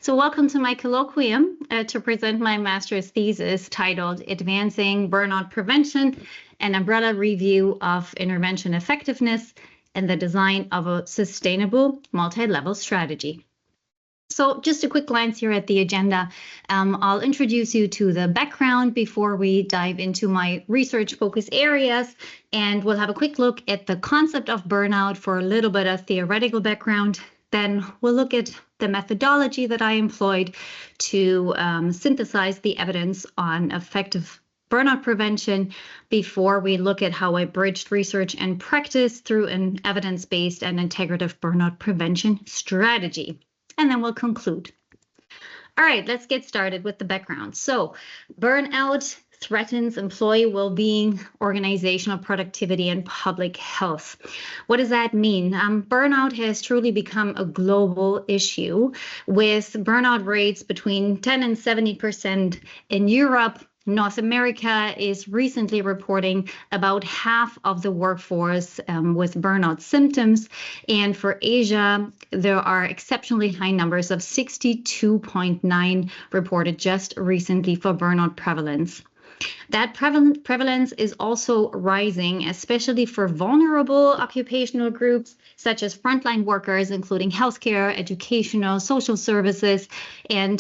So welcome to my colloquium to present my master's thesis titled Advancing Burnout Prevention, an Umbrella Review of Intervention Effectiveness and the Design of a Sustainable Multi-Level Strategy. So just a quick glance here at the agenda. I'll introduce you to the background before we dive into my research focus areas, and we'll have a quick look at the concept of burnout for a little bit of theoretical background. Then we'll look at the methodology that I employed to synthesize the evidence on effective burnout prevention before we look at how I bridged research and practice through an evidence-based and integrative burnout prevention strategy. And then we'll conclude. All right, let's get started with the background. So burnout threatens employee well-being, organizational productivity, and public health. What does that mean? Burnout has truly become a global issue, with burnout rates between 10 and 70% in Europe. North America is recently reporting about half of the workforce with burnout symptoms. And for Asia, there are exceptionally high numbers of 62.9 reported just recently for burnout prevalence. That prevalence is also rising, especially for vulnerable occupational groups, such as frontline workers, including healthcare, educational, social services, and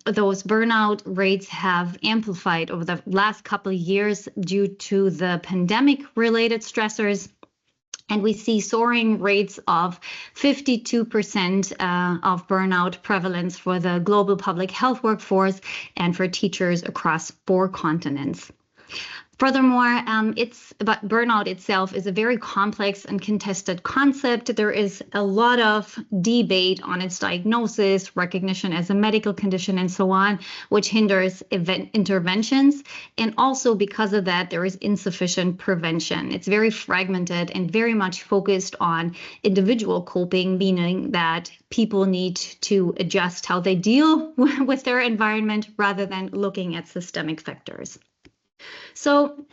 those burnout rates have amplified over the last couple of years due to the pandemic-related stressors. And we see soaring rates of 52% of burnout prevalence for the global public health workforce and for teachers across 4 continents. Furthermore, burnout itself is a very complex and contested concept. There is a lot of debate on its diagnosis, recognition as a medical condition, and so on, which hinders interventions. And also because of that, there is insufficient prevention. It's very fragmented and very much focused on individual coping, meaning that people need to adjust how they deal with their environment rather than looking at systemic factors. So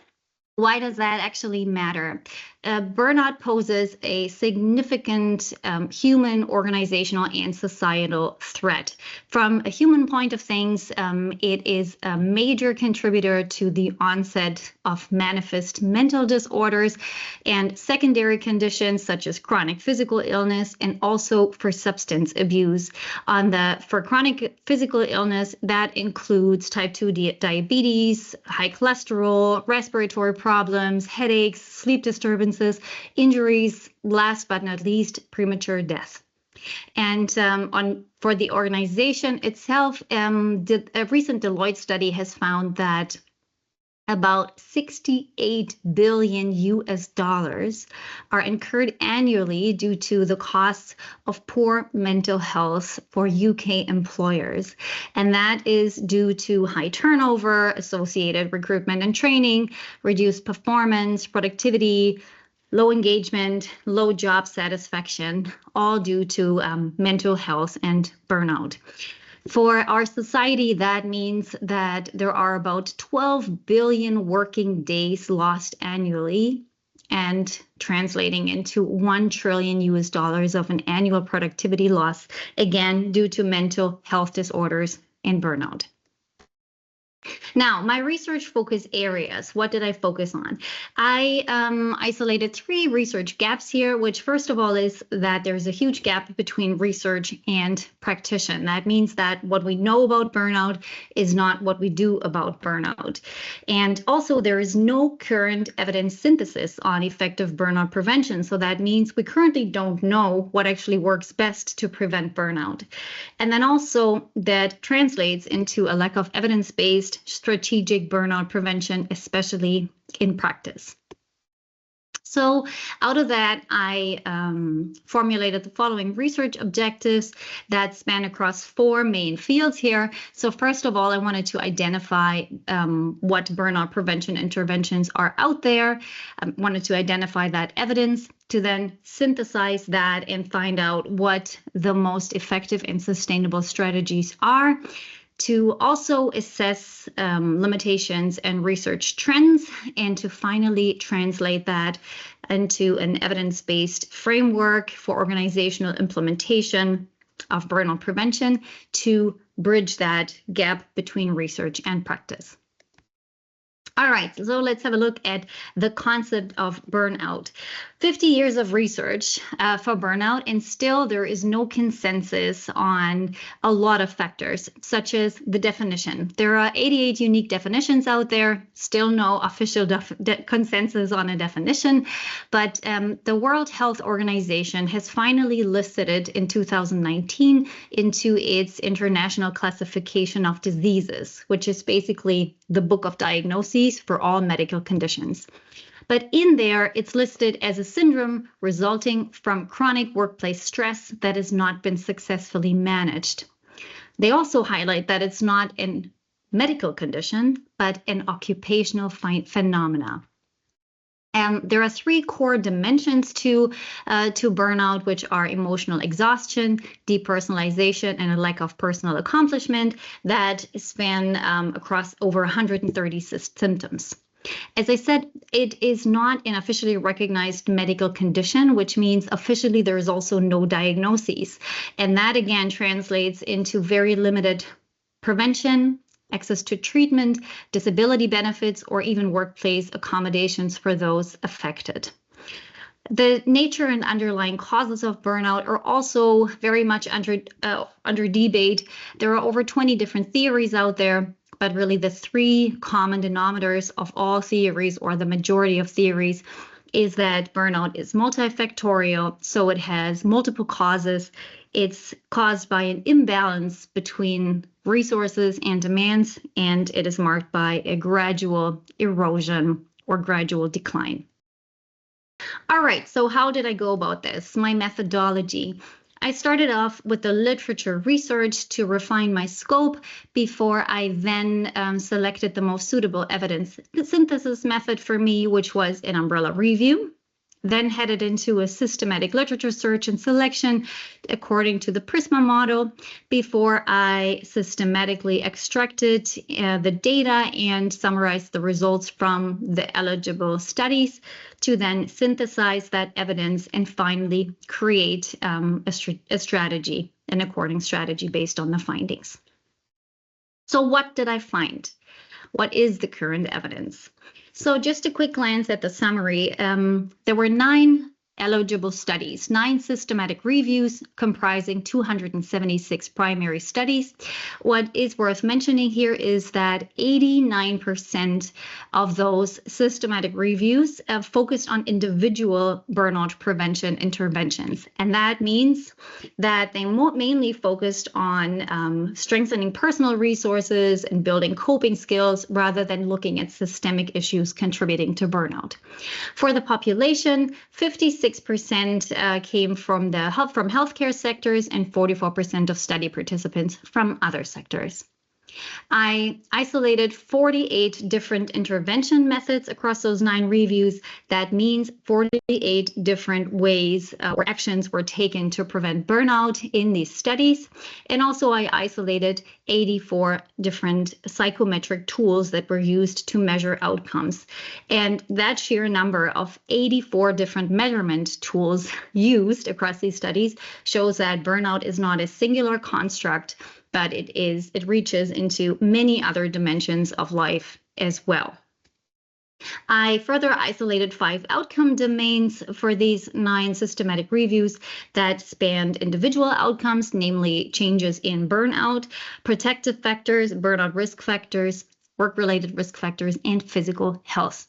why does that actually matter? Burnout poses a significant human, organizational, and societal threat. From a human point of things, it is a major contributor to the onset of manifest mental disorders and secondary conditions such as chronic physical illness, and also for substance abuse. For chronic physical illness, that includes type 2 diabetes, high cholesterol, respiratory problems, headaches, sleep disturbances, injuries, last but not least, premature death. And for the organization itself, a recent Deloitte study has found that about 68 billion US dollars are incurred annually due to the costs of poor mental health for UK employers. And that is due to high turnover, associated recruitment and training, reduced performance, productivity, low engagement, low job satisfaction, all due to mental health and burnout. For our society, that means that there are about 12 billion working days lost annually, and translating into $1 trillion US dollars of an annual productivity loss, again, due to mental health disorders and burnout. Now, my research focus areas, what did I focus on? I isolated 3 research gaps here, which first of all is that there's a huge gap between research and practitioner. That means that what we know about burnout is not what we do about burnout. And also there is no current evidence synthesis on effective burnout prevention. So that means we currently don't know what actually works best to prevent burnout. And then also that translates into a lack of evidence-based strategic burnout prevention, especially in practice. So out of that, I formulated the following research objectives that span across 4 main fields here. So first of all, I wanted to identify what burnout prevention interventions are out there. I wanted to identify that evidence, to then synthesize that and find out what the most effective and sustainable strategies are, to also assess limitations and research trends, and to finally translate that into an evidence-based framework for organizational implementation of burnout prevention to bridge that gap between research and practice. All right, so let's have a look at the concept of burnout. 50 years of research for burnout, and still there is no consensus on a lot of factors, such as the definition. There are 88 unique definitions out there, still no official consensus on a definition, but the World Health Organization has finally listed it in 2019 into its International Classification of Diseases, which is basically the book of diagnoses for all medical conditions. But in there, it's listed as a syndrome resulting from chronic workplace stress that has not been successfully managed. They also highlight that it's not a medical condition, but an occupational phenomena. There are three core dimensions to burnout, which are emotional exhaustion, depersonalization, and a lack of personal accomplishment that span across over 130 symptoms. As I said, it is not an officially recognized medical condition, which means officially there is also no diagnoses. And that again translates into very limited prevention, access to treatment, disability benefits, or even workplace accommodations for those affected. The nature and underlying causes of burnout are also very much under debate. There are over 20 different theories out there, but really the three common denominators of all theories, or the majority of theories, is that burnout is multifactorial, so it has multiple causes. It's caused by an imbalance between resources and demands, and it is marked by a gradual erosion or gradual decline. All right, so how did I go about this? My methodology. I started off with the literature research to refine my scope before I then selected the most suitable evidence synthesis method for me, which was an umbrella review. Then headed into a systematic literature search and selection according to the PRISMA model before I systematically extracted the data and summarized the results from the eligible studies to then synthesize that evidence and finally create a strategy, an according strategy based on the findings. So what did I find? What is the current evidence? So just a quick glance at the summary. There were 9 eligible studies, 9 systematic reviews comprising 276 primary studies. What is worth mentioning here is that 89% of those systematic reviews focused on individual burnout prevention interventions. And that means that they mainly focused on strengthening personal resources and building coping skills rather than looking at systemic issues contributing to burnout. For the population, 56% came from healthcare sectors and 44% of study participants from other sectors. I isolated 48 different intervention methods across those 9 reviews. That means 48 different ways or actions were taken to prevent burnout in these studies. And also I isolated 84 different psychometric tools that were used to measure outcomes. And that sheer number of 84 different measurement tools used across these studies shows that burnout is not a singular construct, but it reaches into many other dimensions of life as well. I further isolated 5 outcome domains for these 9 systematic reviews that spanned individual outcomes, namely changes in burnout, protective factors, burnout risk factors, work-related risk factors, and physical health.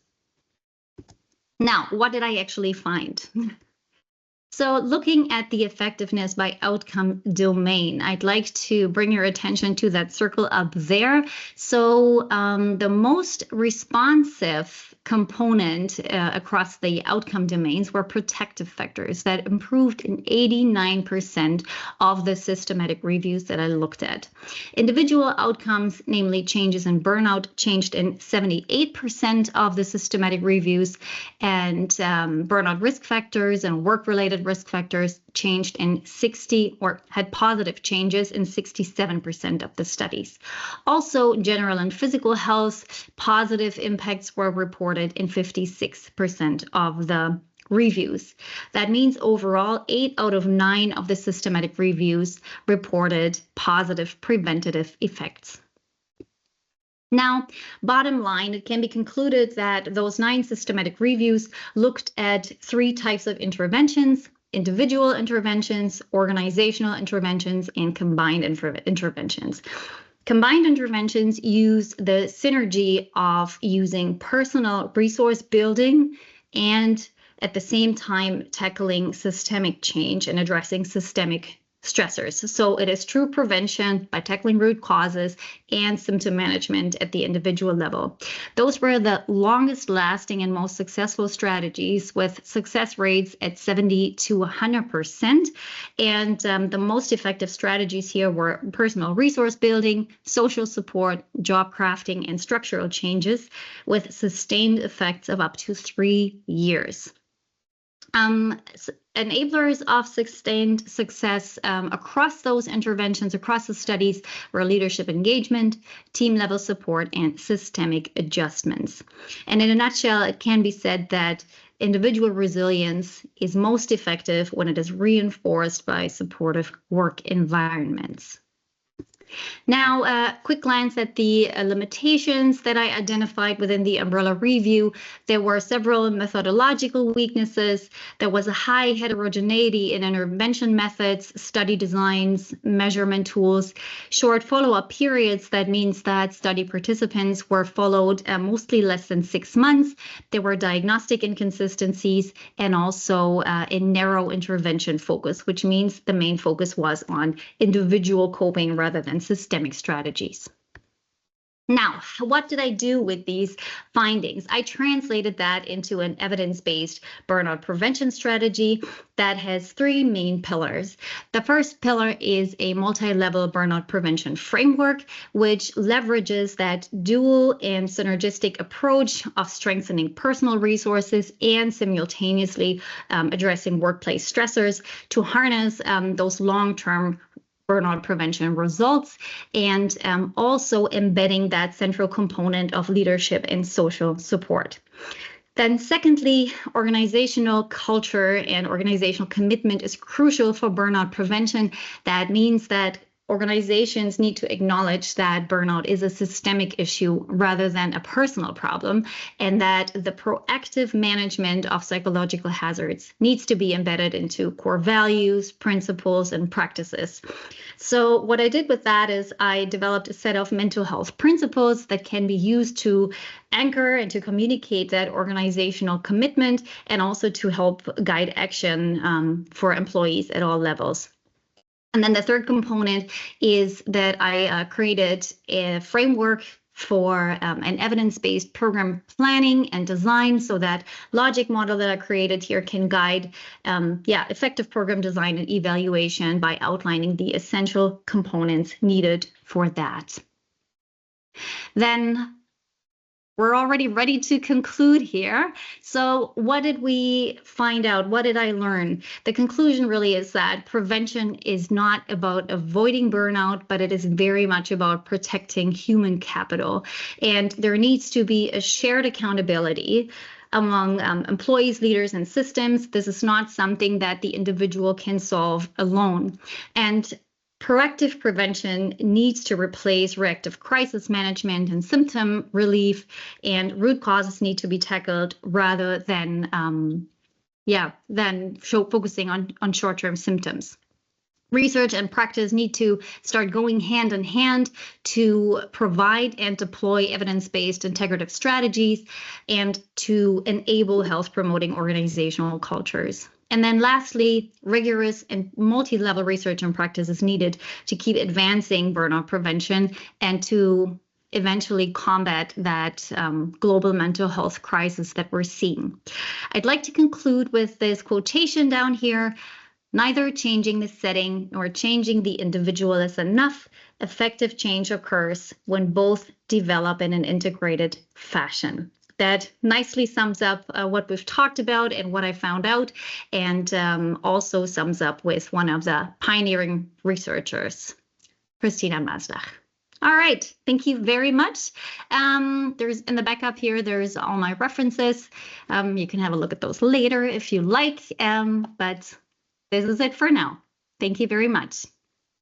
Now, what did I actually find? So looking at the effectiveness by outcome domain, I'd like to bring your attention to that circle up there. So the most responsive component across the outcome domains were protective factors that improved in 89% of the systematic reviews that I looked at. Individual outcomes, namely changes in burnout, changed in 78% of the systematic reviews, and burnout risk factors and work-related risk factors changed in 60 or had positive changes in 67% of the studies. Also, general and physical health, positive impacts were reported in 56% of the reviews. That means overall, 8 out of 9 of the systematic reviews reported positive preventative effects. Now, bottom line, it can be concluded that those 9 systematic reviews looked at 3 types of interventions: individual interventions, organizational interventions, and combined interventions. Combined interventions use the synergy of using personal resource building and at the same time tackling systemic change and addressing systemic stressors. So it is true prevention by tackling root causes and symptom management at the individual level. Those were the longest lasting and most successful strategies, with success rates at 70 to 100%. And the most effective strategies here were personal resource building, social support, job crafting, and structural changes with sustained effects of up to 3 years. Enablers of sustained success across those interventions, across the studies, were leadership engagement, team level support, and systemic adjustments. And in a nutshell, it can be said that individual resilience is most effective when it is reinforced by supportive work environments. Now, a quick glance at the limitations that I identified within the umbrella review. There were several methodological weaknesses. There was a high heterogeneity in intervention methods, study designs, measurement tools, short follow-up periods. That means that study participants were followed mostly less than 6 months. There were diagnostic inconsistencies and also a narrow intervention focus, which means the main focus was on individual coping rather than systemic strategies. Now, what did I do with these findings? I translated that into an evidence-based burnout prevention strategy that has 3 main pillars. The first pillar is a multi-level burnout prevention framework, which leverages that dual and synergistic approach of strengthening personal resources and simultaneously addressing workplace stressors to harness those long-term burnout prevention results, and also embedding that central component of leadership and social support. Then secondly, organizational culture and organizational commitment is crucial for burnout prevention. That means that organizations need to acknowledge that burnout is a systemic issue rather than a personal problem, and that the proactive management of psychological hazards needs to be embedded into core values, principles, and practices. So what I did with that is I developed a set of mental health principles that can be used to anchor and to communicate that organizational commitment, and also to help guide action for employees at all levels. And then the third component is that I created a framework for an evidence-based program planning and design, so that logic model that I created here can guide effective program design and evaluation by outlining the essential components needed for that. Then we're already ready to conclude here. So what did we find out? What did I learn? The conclusion really is that prevention is not about avoiding burnout, but it is very much about protecting human capital. And there needs to be a shared accountability among employees, leaders, and systems. This is not something that the individual can solve alone. And proactive prevention needs to replace reactive crisis management and symptom relief, and root causes need to be tackled rather than focusing on short-term symptoms. Research and practice need to start going hand in hand to provide and deploy evidence-based integrative strategies and to enable health-promoting organizational cultures. And then lastly, rigorous and multi-level research and practice is needed to keep advancing burnout prevention and to eventually combat that global mental health crisis that we're seeing. I'd like to conclude with this quotation down here: "Neither changing the setting nor changing the individual is enough. Effective change occurs when both develop in an integrated fashion." That nicely sums up what we've talked about and what I found out, and also sums up with one of the pioneering researchers, Christina Maslach. All right, thank you very much. There's in the backup here, there's all my references. You can have a look at those later if you like, but this is it for now. Thank you very much.